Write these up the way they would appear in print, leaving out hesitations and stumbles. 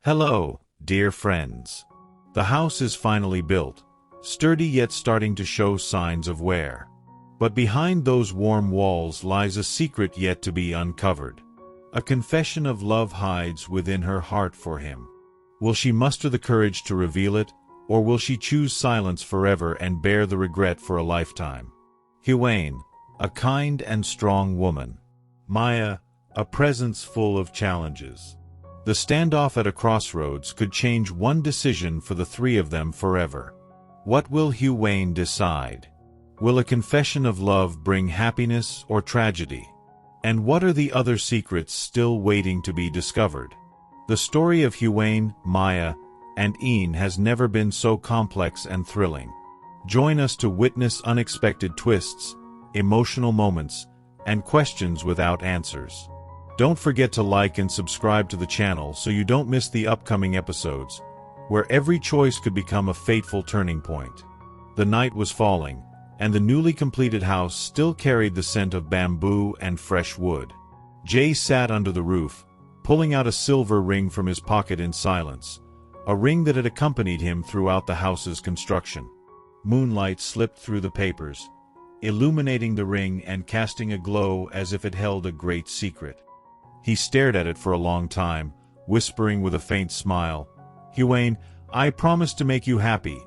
Hello, dear friends. The house is finally built, sturdy yet starting to show signs of wear. But behind those warm walls lies a secret yet to be uncovered. A confession of love hides within her heart for him. Will she muster the courage to reveal it, or will she choose silence forever and bear the regret for a lifetime? Hwayne, a kind and strong woman. Maya, a presence full of challenges. The standoff at a crossroads could change one decision for the three of them forever. What will Hwayne decide? Will a confession of love bring happiness or tragedy? And what are the other secrets still waiting to be discovered? The story of Hwayne, Maya, and Ian has never been so complex and thrilling. Join us to witness unexpected twists, emotional moments, and questions without answers. Don't forget to like and subscribe to the channel so you don't miss the upcoming episodes, where every choice could become a fateful turning point. The night was falling, and the newly completed house still carried the scent of bamboo and fresh wood. Jay sat under the roof, pulling out a silver ring from his pocket in silence, a ring that had accompanied him throughout the house's construction. Moonlight slipped through the papers, illuminating the ring and casting a glow as if it held a great secret. He stared at it for a long time, whispering with a faint smile, "Hwayne, I promise to make you happy."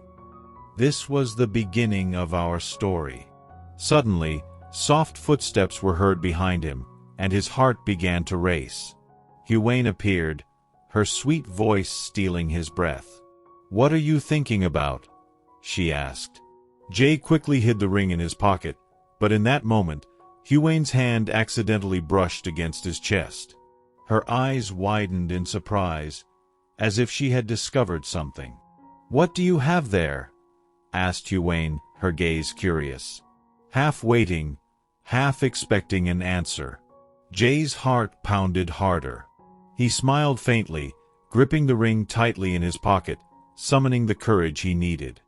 This was the beginning of our story. Suddenly, soft footsteps were heard behind him, and his heart began to race. Hwayne appeared, her sweet voice stealing his breath. "What are you thinking about?" she asked. Jay quickly hid the ring in his pocket, but in that moment, Hwayne's hand accidentally brushed against his chest. Her eyes widened in surprise, as if she had discovered something. "What do you have there?" asked Hwayne, her gaze curious. Half waiting, half expecting an answer. Jay's heart pounded harder. He smiled faintly, gripping the ring tightly in his pocket, summoning the courage he needed.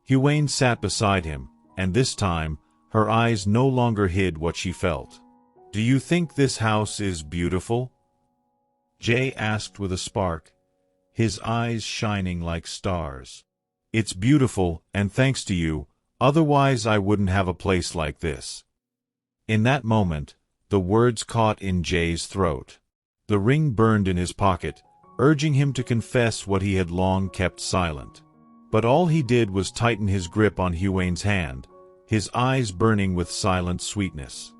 Hwayne sat beside him, and this time, her eyes no longer hid what she felt. "Do you think this house is beautiful?" Jay asked with a spark, his eyes shining like stars. "It's beautiful, and thanks to you, otherwise I wouldn't have a place like this." In that moment, the words caught in Jay's throat. The ring burned in his pocket, urging him to confess what he had long kept silent. But all he did was tighten his grip on Hwayne's hand, his eyes burning with silent sweetness.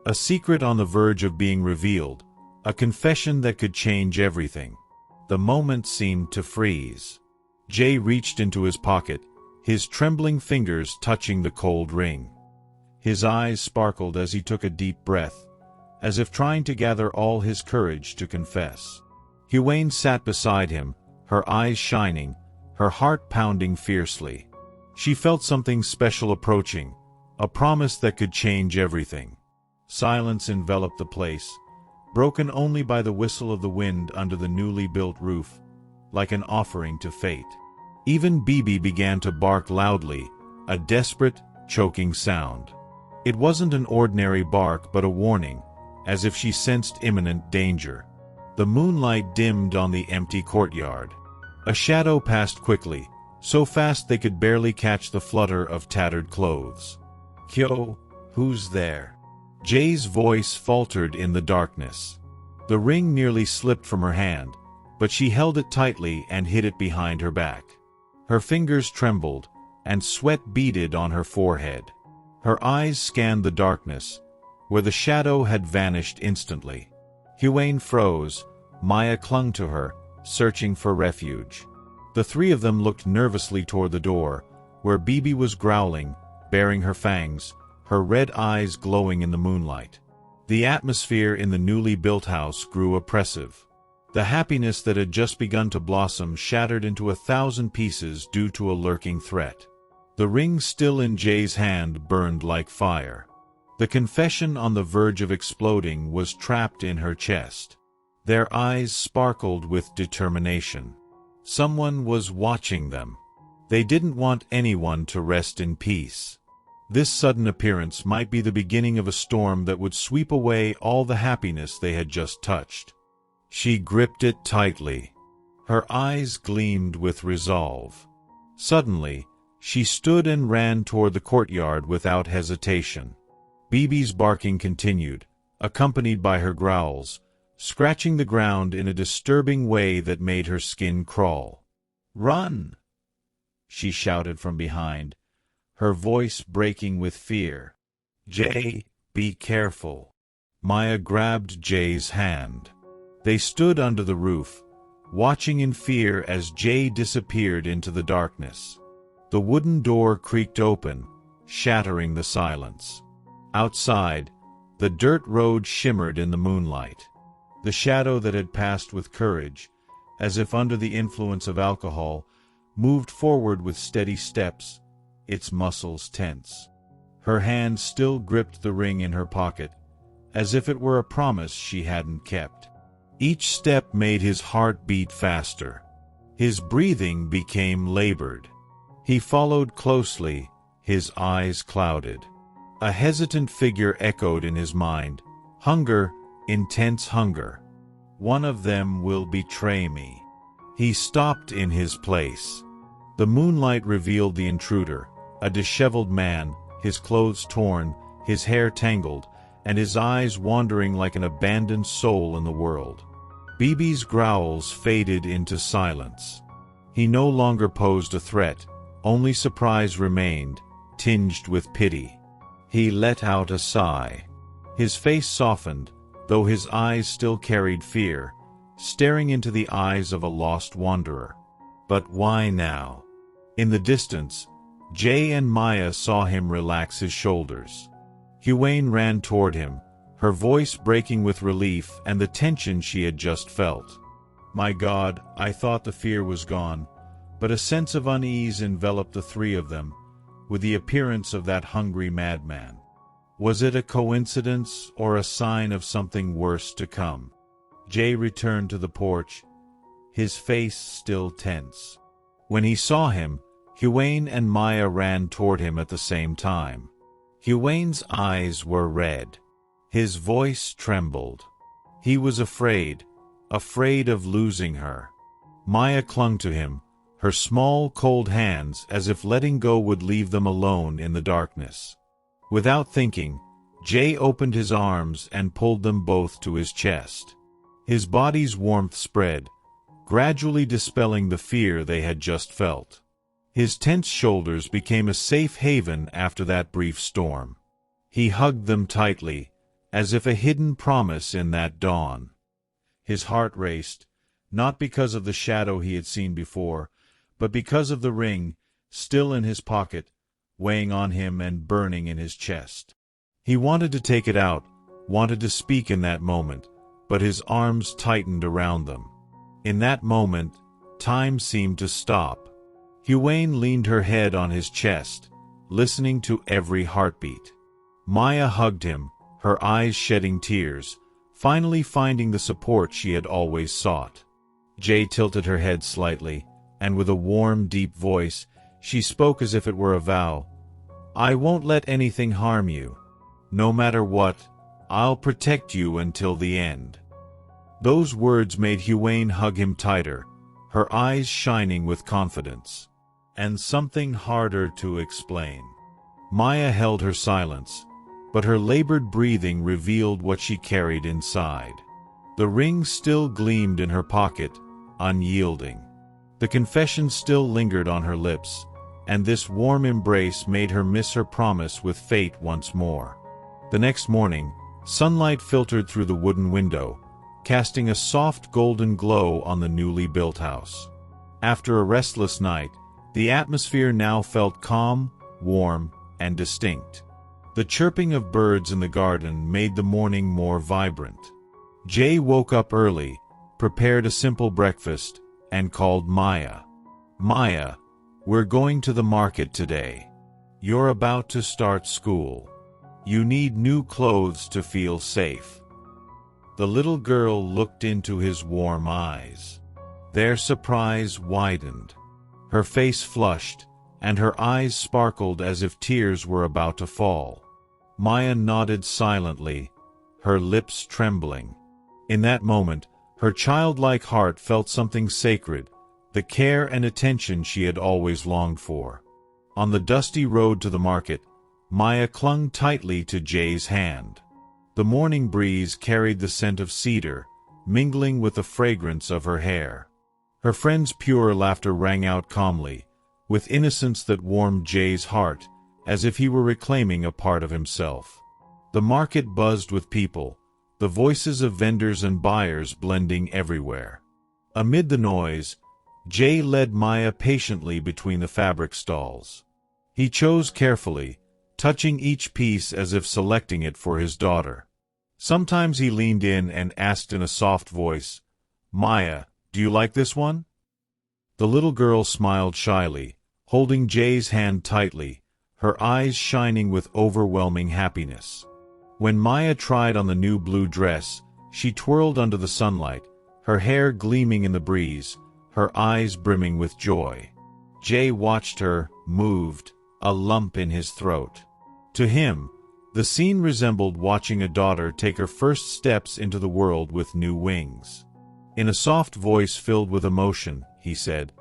A secret on the verge of being revealed, a confession that could change everything. The moment seemed to freeze. Jay reached into his pocket, his trembling fingers touching the cold ring. His eyes sparkled as he took a deep breath, as if trying to gather all his courage to confess. Hwayne sat beside him, her eyes shining, her heart pounding fiercely. She felt something special approaching, a promise that could change everything. Silence enveloped the place, broken only by the whistle of the wind under the newly built roof, like an offering to fate. Even Bibi began to bark loudly, a desperate, choking sound. It wasn't an ordinary bark but a warning, as if she sensed imminent danger. The moonlight dimmed on the empty courtyard. A shadow passed quickly, so fast they could barely catch the flutter of tattered clothes. "Kyo, who's there?" Jay's voice faltered in the darkness. The ring nearly slipped from her hand, but she held it tightly and hid it behind her back. Her fingers trembled, and sweat beaded on her forehead. Her eyes scanned the darkness, where the shadow had vanished instantly. Hwayne froze, Maya clung to her, searching for refuge. The three of them looked nervously toward the door, where Bibi was growling, baring her fangs, her red eyes glowing in the moonlight. The atmosphere in the newly built house grew oppressive. The happiness that had just begun to blossom shattered into 1,000 pieces due to a lurking threat. The ring still in Jay's hand burned like fire. The confession on the verge of exploding was trapped in her chest. Their eyes sparkled with determination. Someone was watching them. They didn't want anyone to rest in peace. This sudden appearance might be the beginning of a storm that would sweep away all the happiness they had just touched. She gripped it tightly. Her eyes gleamed with resolve. Suddenly, she stood and ran toward the courtyard without hesitation. Bibi's barking continued, accompanied by her growls, scratching the ground in a disturbing way that made her skin crawl. "Run!" she shouted from behind, her voice breaking with fear. "Jay, be careful." Maya grabbed Jay's hand. They stood under the roof, watching in fear as Jay disappeared into the darkness. The wooden door creaked open, shattering the silence. Outside, the dirt road shimmered in the moonlight. The shadow that had passed with courage, as if under the influence of alcohol, moved forward with steady steps, its muscles tense. Her hand still gripped the ring in her pocket, as if it were a promise she hadn't kept. Each step made his heart beat faster. His breathing became labored. He followed closely, his eyes clouded. A hesitant figure echoed in his mind. Hunger, intense hunger. One of them will betray me. He stopped in his place. The moonlight revealed the intruder, a disheveled man, his clothes torn, his hair tangled, and his eyes wandering like an abandoned soul in the world. Bibi's growls faded into silence. He no longer posed a threat, only surprise remained, tinged with pity. He let out a sigh. His face softened, though his eyes still carried fear, staring into the eyes of a lost wanderer. But why now? In the distance, Jay and Maya saw him relax his shoulders. Huwain ran toward him, her voice breaking with relief and the tension she had just felt. "My God, I thought the fear was gone," but a sense of unease enveloped the three of them, with the appearance of that hungry madman. Was it a coincidence or a sign of something worse to come? Jay returned to the porch, his face still tense. When he saw him, Huwain and Maya ran toward him at the same time. Huwain's eyes were red. His voice trembled. He was afraid of losing her. Maya clung to him, her small, cold hands as if letting go would leave them alone in the darkness. Without thinking, Jay opened his arms and pulled them both to his chest. His body's warmth spread, gradually dispelling the fear they had just felt. His tense shoulders became a safe haven after that brief storm. He hugged them tightly, as if a hidden promise in that dawn. His heart raced, not because of the shadow he had seen before, but because of the ring, still in his pocket, weighing on him and burning in his chest. He wanted to take it out, wanted to speak in that moment, but his arms tightened around them. In that moment, time seemed to stop. Huwain leaned her head on his chest, listening to every heartbeat. Maya hugged him, her eyes shedding tears, finally finding the support she had always sought. Jay tilted her head slightly, and with a warm, deep voice, she spoke as if it were a vow. "I won't let anything harm you. No matter what, I'll protect you until the end." Those words made Huwain hug him tighter, her eyes shining with confidence. And something harder to explain. Maya held her silence, but her labored breathing revealed what she carried inside. The ring still gleamed in her pocket, unyielding. The confession still lingered on her lips, and this warm embrace made her miss her promise with fate once more. The next morning, sunlight filtered through the wooden window, casting a soft golden glow on the newly built house. After a restless night, the atmosphere now felt calm, warm, and distinct. The chirping of birds in the garden made the morning more vibrant. Jay woke up early, prepared a simple breakfast, and called Maya. "Maya, we're going to the market today. You're about to start school. You need new clothes to feel safe." The little girl looked into his warm eyes. Their surprise widened. Her face flushed, and her eyes sparkled as if tears were about to fall. Maya nodded silently, her lips trembling. In that moment, Her childlike heart felt something sacred, the care and attention she had always longed for. On the dusty road to the market, Maya clung tightly to Jay's hand. The morning breeze carried the scent of cedar, mingling with the fragrance of her hair. Her friend's pure laughter rang out calmly, with innocence that warmed Jay's heart, as if he were reclaiming a part of himself. The market buzzed with people, the voices of vendors and buyers blending everywhere. Amid the noise, Jay led Maya patiently between the fabric stalls. He chose carefully, touching each piece as if selecting it for his daughter. Sometimes he leaned in and asked in a soft voice, "Maya, do you like this one?" The little girl smiled shyly, holding Jay's hand tightly, her eyes shining with overwhelming happiness. When Maya tried on the new blue dress, she twirled under the sunlight, her hair gleaming in the breeze, her eyes brimming with joy. Jay watched her, moved, a lump in his throat. To him, the scene resembled watching a daughter take her first steps into the world with new wings. In a soft voice filled with emotion, he said,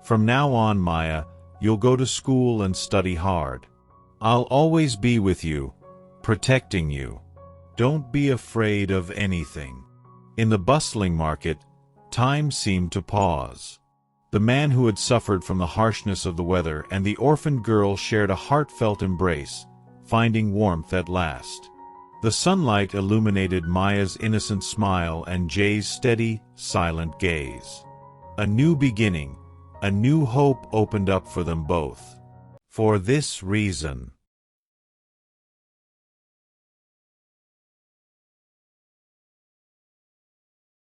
"From now on, Maya, you'll go to school and study hard. I'll always be with you, protecting you. Don't be afraid of anything." In the bustling market, time seemed to pause. The man who had suffered from the harshness of the weather and the orphaned girl shared a heartfelt embrace, finding warmth at last. The sunlight illuminated Maya's innocent smile and Jay's steady, silent gaze. A new beginning, a new hope opened up for them both. For this reason,